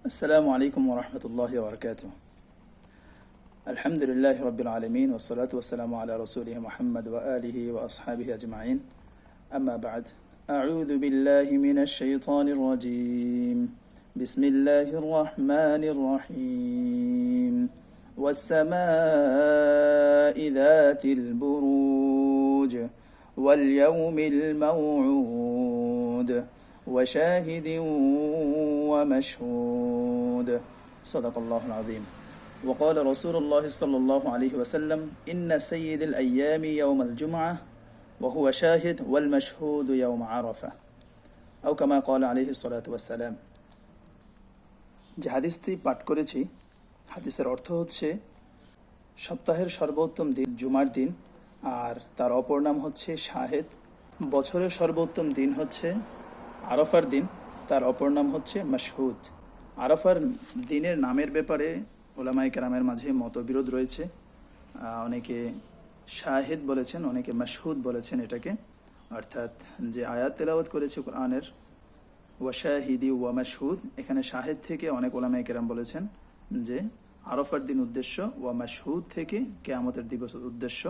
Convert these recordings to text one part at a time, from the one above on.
السلام عليكم ورحمة الله وبركاته. الحمد لله رب العالمين والصلاة والسلام على رسوله محمد وآله وأصحابه أجمعين. أما بعد، أعوذ بالله من الشيطان الرجيم. بسم الله الرحمن الرحيم. والسماء ذات البروج واليوم الموعود وشاهد ومشهود. صدق الله العظيم. وقال رسول الله صلى الله عليه وسلم: إن سيد الأيام يوم الجمعة وهو شاهد والمشهود يوم عرفة أو كما قال عليه الصلاة والسلام. যে হাদিসটি পাঠ করেছি, হাদিসের অর্থ হচ্ছে সপ্তাহের সর্বোত্তম দিন জুমার দিন, আর তার অপর নাম হচ্ছে শাহেদ। বছরের সর্বোত্তম দিন হচ্ছে আরাফার দিন, তার অপর নাম হচ্ছে মাশহুদ। আরাফার দিনের নামের ব্যাপারে ওলামায়ে কেরামের মাঝে মতবিরোধ রয়েছে। অনেকে শাহেদ বলেছেন, অনেকে মাশহুদ বলেছেন এটাকে। অর্থাৎ যে আয়াত তেলাওয়াত করেছে কোরআনের ওয়াশাহিদি ওয়া মাশহুদ, এখানে শাহেদ থেকে অনেক ওলামায়ে কেরাম বলেছেন যে আরাফার দিন উদ্দেশ্য, ওয়া মাশহুদ থেকে কিয়ামতের দিবস উদ্দেশ্য।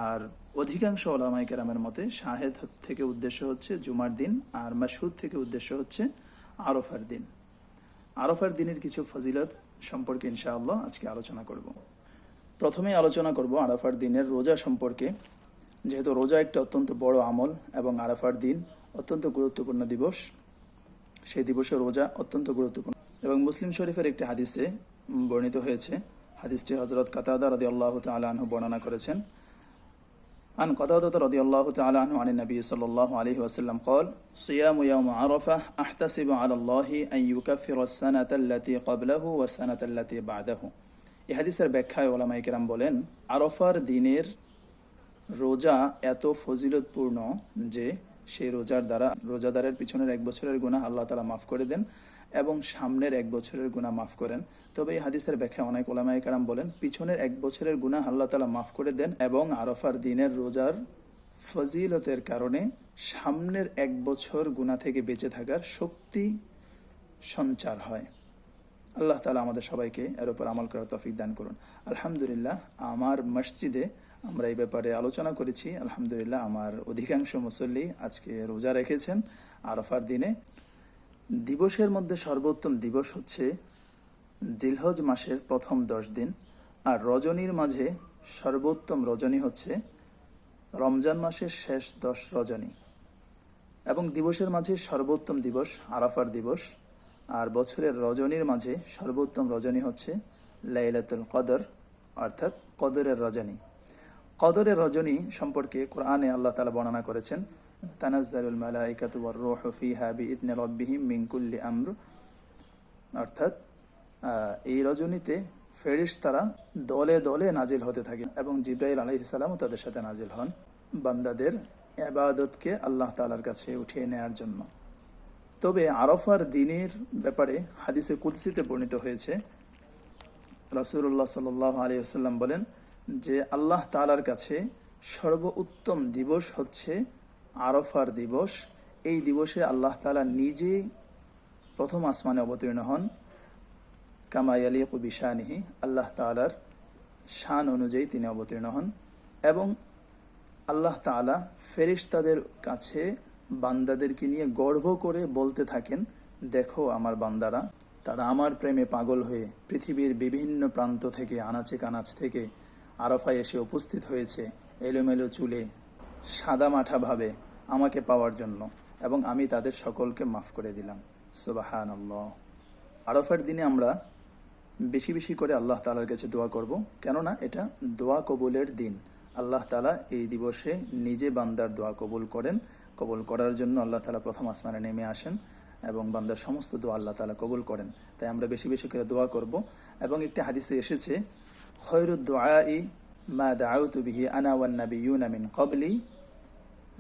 আর অধিকাংশ ওলামায়ে কেরামের মতে শাহেদ থেকে উদ্দেশ্য হচ্ছে জুমার দিন, আর মাশহুদ থেকে উদ্দেশ্য হচ্ছে আরাফার দিন। আরাফার দিনের কিছু ফজিলত সম্পর্কে ইনশাআল্লাহ আজকে আলোচনা করব। প্রথমে আলোচনা করব আরাফার দিনের রোজা সম্পর্কে। যেহেতু রোজা একটা অত্যন্ত বড় আমল এবং আরাফার দিন অত্যন্ত গুরুত্বপূর্ণ দিবস, সেই দিবসে রোজা অত্যন্ত গুরুত্বপূর্ণ। এবং মুসলিম শরীফের একটি হাদিসে বর্ণিত হয়েছে, হাদিসটি হযরত কাতাদা রাদিয়াল্লাহু তাআলা আনহু বর্ণনা করেছেন। عن قتادة رضي الله تعالى عنه عن النبي صلى الله عليه وسلم قال: صيام يوم عرفة أحتسب على الله أن يكفر السنة التي قبله والسنة التي بعده. এই হাদিসের ব্যাখ্যায় ওলামায়ে কেরাম বলেন, আরাফার দিনের রোজা এত ফজিলতপূর্ণ যে সেই রোজার দ্বারা রোজাদারের পিছনের এক বছরের গুনাহ আল্লাহ তাআলা মাফ করে দেন এবং সামনের এক বছরের গুনাহ মাফ করেন। তবে এই হাদিসের ব্যাখ্যা অনেক ওলামায়ে কেরাম বলেন, পিছনের এক বছরের গুনাহ আল্লাহ তাআলা মাফ করে দেন এবং আরাফার দিনের রোজার ফজিলতের কারণে সামনের এক বছর গুনাহ থেকে বেঁচে থাকার শক্তি সঞ্চার হয়। আল্লাহ তাআলা আমাদের সবাইকে এর উপর আমল করার তৌফিক দান করুন। আলহামদুলিল্লাহ, আমার মসজিদে আমরা এই ব্যাপারে আলোচনা করেছি। আলহামদুলিল্লাহ, আমার অধিকাংশ মুসল্লি আজকে রোজা রেখেছেন আরাফার দিনে। দিবসের মধ্যে সর্বোত্তম দিবস হচ্ছে জিলহজ মাসের প্রথম 10 দিন, আর রজনীর মাঝে সর্বোত্তম রজনী হচ্ছে রমজান মাসের শেষ 10 রজনী। এবং দিবসের মাঝে সর্বোত্তম দিবস আরাফার দিবস, আর বছরের রজনীর মাঝে সর্বোত্তম রজনী হচ্ছে লাইলাতুল কদর, অর্থাৎ কদরের রজনী। কদরের রজনী সম্পর্কে কোরআনে আল্লাহ তাআলা বর্ণনা করেছেন, তানাজ্জালুল মালাইকাতু ওয়ার রূহু ফিহা বিইذনি রাব্বিহিম মিন কুল্লি আমর। অর্থাৎ এই রজনীতে ফেরেশতারা দলে দলে নাজিল হতে থাকে এবং জিবরাইল আলাইহিস সালামও তাদের সাথে নাজিল হন বান্দাদের ইবাদতকে আল্লাহ তাআলার কাছে উঠিয়ে নেয়ার জন্য। তবে আরাফার দিনের ব্যাপারে হাদিসে কুদসিতে বর্ণিত হয়েছে, রাসূলুল্লাহ সাল্লাল্লাহু আলাইহি ওয়াসাল্লাম বলেন যে আল্লাহ তাআলার কাছে সর্বোত্তম দিবস হচ্ছে আরাফার দিবস। এই দিবসে আল্লাহ তাআলা নিজে প্রথম আসমানে অবতীর্ণ হন, কামা ইয়ালিকু বিশানিহি, আল্লাহ তাআলার শান অনুযায়ী তিনি অবতীর্ণ হন। এবং আল্লাহ তাআলা ফেরেশতাদের কাছে বান্দাদেরকে নিয়ে গর্ব করে বলতে থাকেন, দেখো আমার বান্দারা, তারা আমার প্রেমে পাগল হয়ে পৃথিবীর বিভিন্ন প্রান্ত থেকে, আনাচে কানাচ থেকে আরাফায় এসে উপস্থিত হয়েছে এলোমেলো চুলে, সাদা মাঠা ভাবে আমাকে পাওয়ার জন্য, এবং আমি তাদের সকলকে মাফ করে দিলাম। সুবহানাল্লাহ। আরাফার দিনে আমরা বেশি বেশি করে আল্লাহ তাআলার কাছে দোয়া করব, কেননা এটা দোয়া কবুলের দিন। আল্লাহ তাআলা এই দিবসে নিজে বান্দার দোয়া কবুল করেন। কবুল করার জন্য আল্লাহ তাআলা প্রথম আসমানে নেমে আসেন এবং বান্দার সমস্ত দোয়া আল্লাহ তাআলা কবুল করেন। তাই আমরা বেশি বেশি করে দোয়া করব। এবং একটি হাদিসে এসেছে, খয়রুদ দুআই মা দাআউতু বিহি আনা ওয়ান নাবিয়্যুনা মিন ক্বাবলি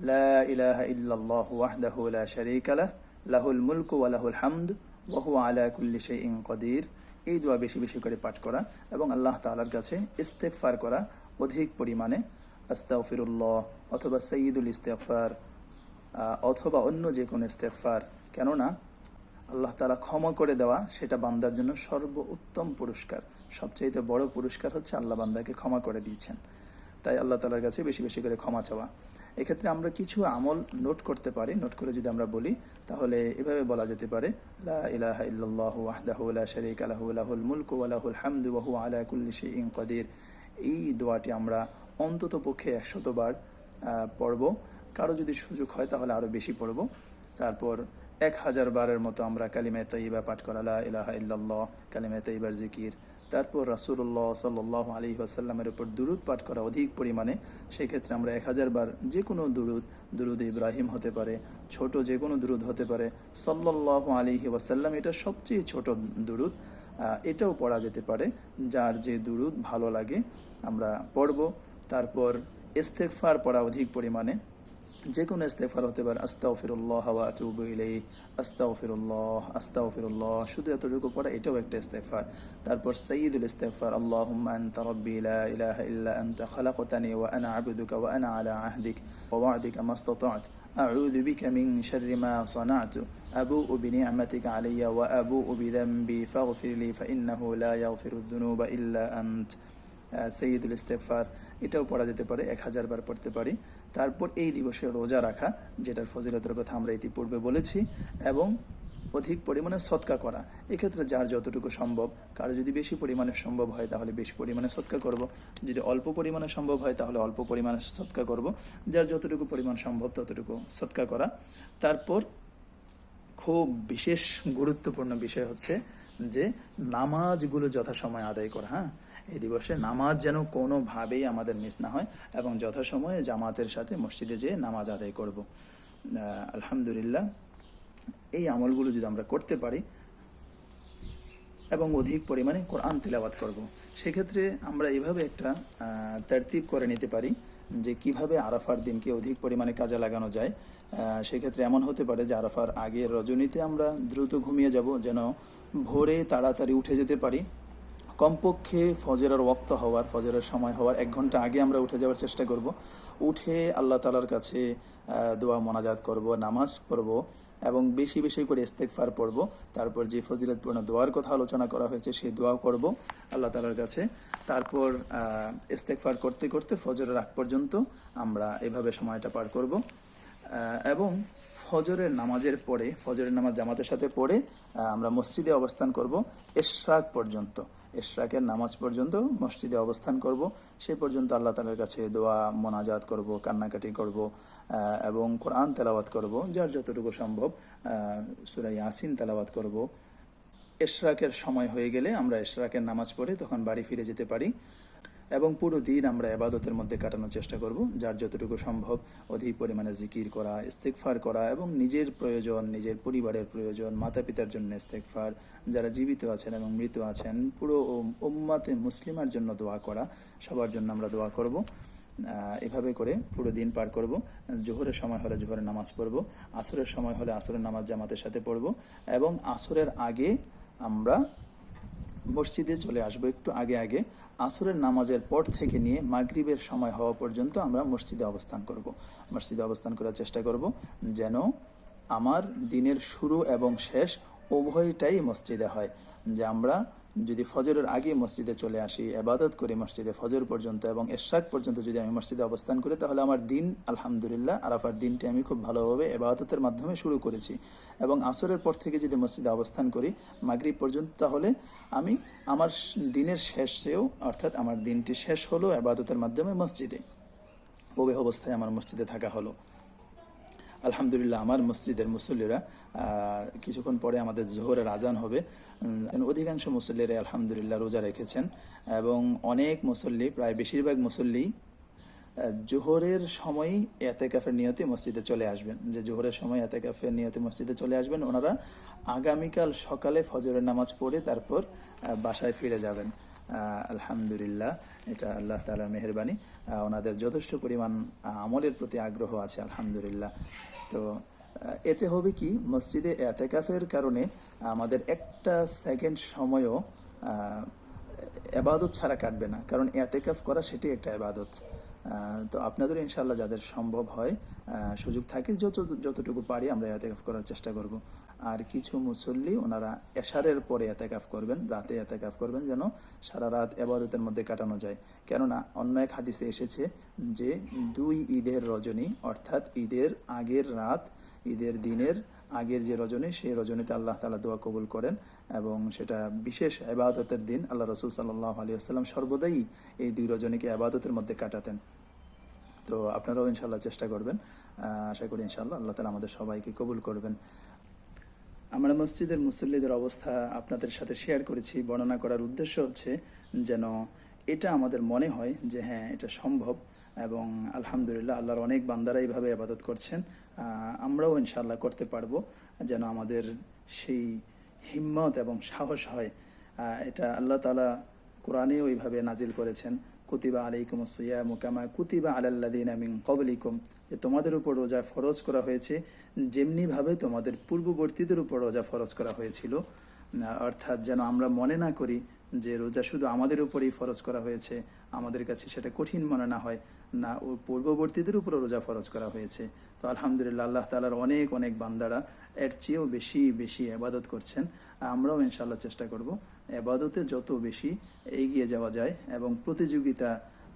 লা ইলাহা ইল্লাল্লাহু ওয়াহদাহু লা শারীকা লাহু লাহুল মুলকু ওয়া লাহুল হামদ ওয়া হুয়া আলা কুল্লি শাইইন কাদির। এই দোয়া বেশি বেশি করে পাঠ করা এবং আল্লাহ তাআলার কাছে ইস্তেগফার করা অধিক পরিমাণে, আস্তাগফিরুল্লাহ অথবা সাইয়্যিদুল ইস্তেগফার অথবা অন্য যে কোনো ইস্তেগফার। কেননা আল্লাহ তাআলা ক্ষমা করে দেওয়া, সেটা বান্দার জন্য সর্বোত্তম পুরস্কার। সবচাইতে বড় পুরস্কার হচ্ছে আল্লাহ বান্দাকে ক্ষমা করে দিয়েছেন। তাই আল্লাহ তাআলার কাছে বেশি বেশি করে ক্ষমা চাওয়া। এক্ষেত্রে আমরা কিছু আমল নোট করতে পারি। নোট করে যদি আমরা বলি, তাহলে এভাবে বলা যেতে পারে, লা ইলাহা ইল্লাল্লাহু ওয়াহদাহু লা শারীকা লাহু লাহুল মুলকু ওয়া লাহুল হামদু ওয়া হুয়া আলা কুল্লি শাইইন কাদির। এই দোয়াটি আমরা অন্তত পক্ষে 100 বার পড়ব। কারো যদি সুযোগ হয় তাহলে আরও বেশি পড়ব। তারপর 1000 বারের মতো আমরা কালিমায়ে তাইয়্যিবা পাঠ করা, লা ইলাহা ইল্লাল্লাহ, কালিমায়ে তাইয়্যিবার জিকির। তারপর রাসূলুল্লাহ সাল্লাল্লাহু আলাইহি ওয়াসাল্লামের উপর দুরূদ পাঠ করা অধিক পরিমাণে। সেক্ষেত্রে আমরা 1000 বার যে কোনো দুরূদ ইব্রাহিম হতে পারে, ছোট যে কোনো দুরূদ হতে পারে, সাল্লাল্লাহু আলাইহি ওয়াসাল্লাম এটা সবচেয়ে ছোট দুরূদ, এটাও পড়া যেতে পারে। যার যে দুরূদ ভালো লাগে আমরা পড়ব। তারপর ইস্তেগফার পড়া অধিক পরিমাণে, যে কোনো ইস্তেগফার হতে পারে, আস্তাগফিরুল্লাহ ওয়া আতুবু ইলাইহি, আস্তাগফিরুল্লাহ আস্তাগফিরুল্লাহ, শুধু এতটুকু পড়া এটাও একটা ইস্তেগফার। তারপর সাইয়্যিদুল ইস্তেগফার, আল্লাহুম্মা আনতা রাব্বি লা ইলাহা ইল্লা আনতা খালাকতানি ওয়া আনা আবদুকা ওয়া আনা আলা আহদিক ওয়া ওয়া'দিকা মাসতাতা'তু আউযু বিকা মিন শাররি মা সানা'তু আবু'ু বিনি'মাতিকা আলাইয়া ওয়া আবু'ু বিযামবি ফাগফির লি ফাইন্নাহু লা ইয়াগফিরুয যুনুবা ইল্লা আনত। সাইয়্যিদুল ইস্তেগফার এটাও পড়া যেতে পারে, 1000 বার পড়তে পারি। তারপর এই দিবসে রোজা রাখা, যেটার ফজিলতের কথা আমরা ইতিপূর্বে বলেছি, এবং অধিক পরিমাণে সদকা করা। এক্ষেত্রে যার যতটুকু সম্ভব, কারো যদি বেশি পরিমাণে সম্ভব হয় তাহলে বেশি পরিমাণে সদকা করব, যদি অল্প পরিমাণে সম্ভব হয় তাহলে অল্প পরিমাণে সদকা করব। যার যতটুকু পরিমাণ সম্ভব ততটুকু সদকা করা। তারপর খুব বিশেষ গুরুত্বপূর্ণ বিষয় হচ্ছে যে নামাজগুলো যথাসময়ে আদায় করা। হ্যাঁ, এই দিবসে নামাজ যেন কোনোভাবেই আমাদের মিস না হয়, এবং যথাসময়ে জামাতের সাথে মসজিদে যেয়ে নামাজ আদায় করব। আলহামদুলিল্লাহ, এই আমলগুলো যদি আমরা করতে পারি এবং অধিক পরিমাণে কোরআন তিলাওয়াত করব, সেক্ষেত্রে আমরা এভাবে একটা তারতিব করে নিতে পারি যে কিভাবে আরাফার দিনকে অধিক পরিমাণে কাজে লাগানো যায়। সেক্ষেত্রে এমন হতে পারে যে আরাফার আগের রজনীতে আমরা দ্রুত ঘুমিয়ে যাব, যেন ভোরে তাড়াতাড়ি উঠে যেতে পারি। কমপক্ষে ফজরের ওয়াক্ত হওয়ার, ফজরের সময় হওয়ার 1 ঘন্টা আগে আমরা উঠে যাওয়ার চেষ্টা করব। উঠে আল্লাহ তাআলার কাছে দোয়া মোনাজাত করব, নামাজ পড়ব, এবং বেশি বেশি করে ইস্তেগফার পড়ব। তারপর যে ফজিলতপূর্ণ দোয়ার কথা আলোচনা করা হয়েছে সেই দোয়া করব আল্লাহ তাআলার কাছে। তারপর ইস্তেগফার করতে করতে ফজরের আগ পর্যন্ত আমরা এভাবে সময়টা পার করব। এবং ফজরের নামাজের পরে, ফজরের নামাজ জামাতের সাথে পড়ে আমরা মসজিদে অবস্থান করব ইশরাক পর্যন্ত। ইশরাকের নামাজ পর্যন্ত মসজিদে অবস্থান করব। সে পর্যন্ত আল্লাহ তাআলার কাছে দোয়া মোনাজাত করব, কান্নাকাটি করব, এবং কোরআন তেলাওয়াত করব, যার যতটুকু সম্ভব সূরা ইয়াসিন তেলাওয়াত করব। ইশরাকের সময় হয়ে গেলে আমরা ইশরাকের নামাজ পড়ে তখন বাড়ি ফিরে যেতে পারি, এবং পুরো দিন আমরা ইবাদতের মধ্যে কাটানোর চেষ্টা করব। যার যতটুকু সম্ভব অধিক পরিমাণে জিকির করা, ইস্তেগফার করা, এবং নিজের প্রয়োজন, নিজের পরিবারের প্রয়োজন, মাতা পিতার জন্য ইস্তেগফার, যারা জীবিত আছেন এবং মৃত আছেন, পুরো উম্মাতে মুসলিমার জন্য দোয়া করা, সবার জন্য আমরা দোয়া করব। এভাবে করে পুরো দিন পার করব। জোহরের সময় হলে জোহরের নামাজ পড়ব, আসরের সময় হলে আসরের নামাজ জামাতের সাথে পড়ব, এবং আসরের আগে আমরা মসজিদে চলে আসবো একটু আগে আগে। আসরের নামাজের পর থেকে নিয়ে মাগরিবের সময় হওয়া পর্যন্ত আমরা মসজিদে অবস্থান করব। মসজিদে অবস্থান করার চেষ্টা করব যেন আমার দিনের শুরু এবং শেষ উভয়টাই মসজিদে হয়। যে আমরা যদি ফজরের আগে মসজিদে চলে আসি, ইবাদত করি মসজিদে ফজর পর্যন্ত, এবং ইশরাক পর্যন্ত যদি আমি মসজিদে অবস্থান করি, তাহলে আমার দিন আলহামদুলিল্লাহ আরাফার দিনটি আমি খুব ভালোভাবে ইবাদতের মাধ্যমে শুরু করেছি। এবং আসরের পর থেকে যদি মসজিদে অবস্থান করি মাগরিব পর্যন্ত, তাহলে আমি আমার দিনের শেষেও, অর্থাৎ আমার দিনটি শেষ হলো ইবাদতের মাধ্যমে মসজিদে, ওই অবস্থায় আমার মসজিদে থাকা হলো। আলহামদুলিল্লাহ, আমার মসজিদের মুসল্লিরা কিছুক্ষণ পরে আমাদের জোহরের আজান হবে। অধিকাংশ মুসল্লিরা আলহামদুলিল্লাহ রোজা রেখেছেন, এবং অনেক মুসল্লি, প্রায় বেশিরভাগ মুসল্লি জোহরের সময় এতেকাফের নিয়তে মসজিদে চলে আসবেন। যে জোহরের সময় এতেকাফের নিয়তে মসজিদে চলে আসবেন, ওনারা আগামীকাল সকালে ফজরের নামাজ পড়ে তারপর বাসায় ফিরে যাবেন। আলহামদুলিল্লাহ, এটা আল্লাহ তাআলার মেহেরবানি। ওনাদের যথেষ্ট পরিমাণ আমলের প্রতি আগ্রহ আছে আলহামদুলিল্লাহ। তো এতে হবে কি, মসজিদে এতেকাফের কারণে আমাদের একটা সেকেন্ড সময়ও ইবাদত ছাড়া কাটবে না, কারণ এতেকাফ করা সেটি একটা ইবাদত। তো আপনাদের ইনশাআল্লাহ যাদের সম্ভব হয়, সুযোগ থাকে, যতটুকু পারি আমরা এতেকাফ করার চেষ্টা করব। আর কিছু মুসল্লি ওনারা এশারের পরে এতেকাফ করবেন, রাতে এতেকাফ করবেন, যেন সারা রাত ইবাদতের মধ্যে কাটানো যায়। কেননা অন্য এক হাদিসে এসেছে যে 2 ঈদের রজনী, অর্থাৎ ঈদের আগের রাত, ঈদের দিনের আগের যে রজনী, সেই রজনীতে আল্লাহ তাআলা দোয়া কবুল করেন এবং সেটা বিশেষ ইবাদতের দিন। আল্লাহ রাসূল সাল্লাল্লাহু আলাইহি ওয়াসাল্লাম সর্বদাই এই 2 রজনীকে ইবাদতের মধ্যে কাটাতেন। তো আপনারাও ইনশাআল্লাহ চেষ্টা করবেন। আশা করি ইনশাআল্লাহ আল্লাহ তাআলা আমাদের সবাইকে কবুল করবেন। আমরা মসজিদের মুসল্লিদের অবস্থা আপনাদের সাথে শেয়ার করেছি। বর্ণনা করার উদ্দেশ্য হচ্ছে যেন এটা আমাদের মনে হয় যে হ্যাঁ, এটা সম্ভব এবং আলহামদুলিল্লাহ আল্লাহর অনেক বান্দারা এইভাবে ইবাদত করছেন। আমরাও ইনশাআল্লাহ করতে পারবো, যেন আমাদের সেই হিম্মত এবং সাহস হয়। এটা আল্লাহ তাআলা কোরআনেও এইভাবে নাজিল করেছেন, কুতিবা আলাইকুমুস সিয়ামু কামা কুতিবা আলাল্লাযিনা মিন ক্বাবলিকুম, যে তোমাদের উপর রোজা ফরজ করা হয়েছে যেমনি ভাবে তোমাদের পূর্ববর্তীদের উপর রোজা ফরজ করা হয়েছিল। অর্থাৎ যেন আমরা মনে না করি যে রোজা শুধু আমাদের উপরেই ফরজ করা হয়েছে, আমাদের কাছে সেটা কঠিন মনে না হয়, না, ও পূর্ববর্তীদের উপর রোজা ফরজ করা হয়েছে। তো আলহামদুলিল্লাহ আল্লাহ তাআলার অনেক অনেক বান্দারা এর চেয়েও বেশি বেশি ইবাদত করছেন। আমরাও ইনশাআল্লাহ চেষ্টা করব ইবাদতে যত বেশি এগিয়ে যাওয়া যায় এবং প্রতিযোগিতা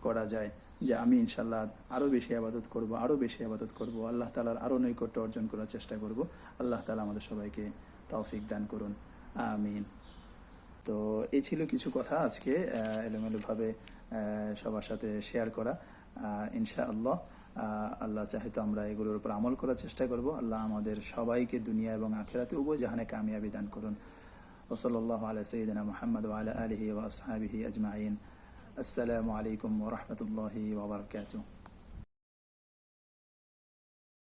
করা যায়, যে আমি ইনশাআল্লাহ আরও বেশি ইবাদত করব, আরও বেশি ইবাদত করব, আল্লাহ তাআলার আরও নৈকট্য অর্জন করার চেষ্টা করব। আল্লাহ তাআলা আমাদের সবাইকে তৌফিক দান করুন, আমিন। তো এই ছিল কিছু কথা আজকে এলোমেলোভাবে সবার সাথে শেয়ার করা। ইনশাআল্লাহ আল্লাহ চাহে তো আমরা এগুলোর উপর আমল করার চেষ্টা করব। আল্লাহ আমাদের সবাইকে দুনিয়া এবং আখিরাতে উভয় জাহানে কামিয়াবি দান করুন। ওসল্লাল্লাহু আলা সাইয়্যিদিনা মুহাম্মদ ওয়া আলা আলিহি ওয়া আসহাবিহি আজমাইন। আসসালামু আলাইকুম ওয়া রাহমাতুল্লাহি ওয়া বারাকাতুহু।